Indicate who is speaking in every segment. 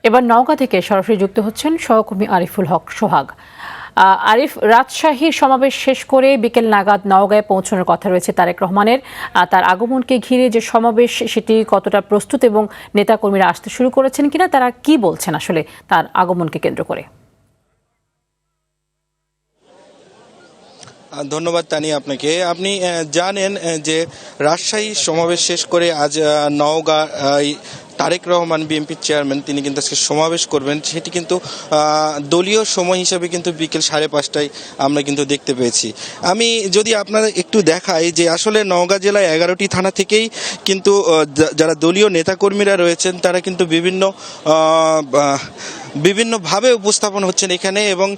Speaker 1: এবার নওগাঁ থেকে সরাসরি যুক্ত হচ্ছেন সহকর্মী আরিফুল হক সোহাগ। আরিফ, রাজশাহীর সমাবেশ শেষ করে বিকেল নাগাদ নওগাঁয় পৌঁছানোর কথা রয়েছে তারেক রহমানের। তার আগমনকে ঘিরে যে সমাবেশ সেটি কতটা প্রস্তুত এবং নেতাকর্মীরা আসতে শুরু করেছেন কিনা, তারা কি বলছেন আসলে তার আগমনকে কেন্দ্র করে?
Speaker 2: ধন্যবাদ তানিয়া আপনাকে। আপনি জানেন যে রাজশাহী সমাবেশ শেষ করে আজ নওগাঁ তারেক রহমান বিএনপির চেয়ারম্যান তিনি কিন্তু আজকে সমাবেশ করবেন। সেটি কিন্তু দলীয় সময় হিসাবে কিন্তু বিকেল 5:30টায় আমরা কিন্তু দেখতে পেয়েছি। আমি যদি আপনারা একটু দেখাই যে আসলে নওগাঁ জেলায় 11টি থানা থেকেই কিন্তু যারা দলীয় নেতাকর্মীরা রয়েছেন তারা কিন্তু বিভিন্নভাবে উপস্থাপন হচ্ছেন এখানে, এবং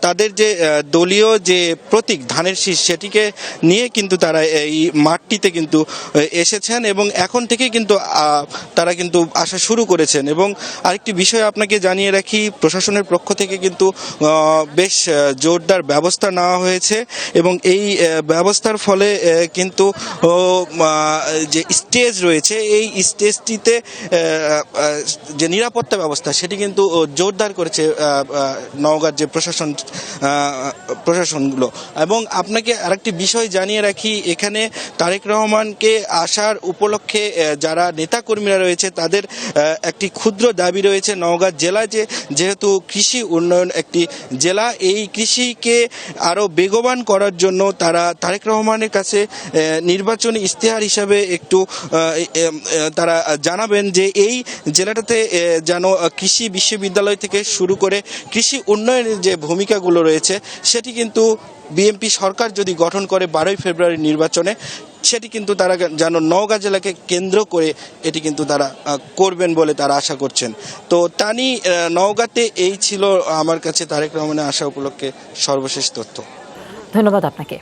Speaker 2: তাদের যে দলীয় যে প্রতীক ধানের শীষ সেটিকে নিয়ে কিন্তু তারা এই মাঠটিতে কিন্তু এসেছেন এবং এখন থেকেই কিন্তু তারা কিন্তু আসা শুরু করেছেন। এবং আরেকটি বিষয় আপনাকে জানিয়ে রাখি, প্রশাসনের পক্ষ থেকে কিন্তু বেশ জোরদার ব্যবস্থা নেওয়া হয়েছে এবং এই ব্যবস্থার ফলে কিন্তু যে স্টেজ রয়েছে এই স্টেজটিতে যে নিরাপত্তা ব্যবস্থা সেটি কিন্তু জোরদার করেছে নওগাঁর যে প্রশাসনগুলো। এবং আপনাকে আরেকটি বিষয় জানিয়ে রাখি, এখানে তারেক রহমানকে আসার উপলক্ষে যারা নেতাকর্মীরা রয়েছে তাদের একটি ক্ষুদ্র দাবি রয়েছে। নওগাঁ জেলা যেহেতু কৃষি উন্নয়ন একটি জেলা, এই কৃষিকে আরও বেগবান করার জন্য তারা তারেক রহমানের কাছে নির্বাচনী ইশতেহার হিসাবে একটু তারা জানাবেন যে এই জেলাটাতে যেন কৃষি বিশ্ববিদ্যালয় থেকে শুরু করে কৃষি উন্নয়নের যে ভূমিকাগুলো রয়েছে সেটি কিন্তু বিএনপি সরকার যদি গঠন করে 12ই ফেব্রুয়ারি নির্বাচনে, সেটি কিন্তু তারা যেন নওগাঁ জেলাকে কেন্দ্র করে এটি কিন্তু তারা করবেন বলে তারা আশা করছেন। তো তানি নওগাঁতে এই ছিল আমার কাছে তারেক রহমানের আসা উপলক্ষে সর্বশেষ তথ্য।
Speaker 1: ধন্যবাদ আপনাকে।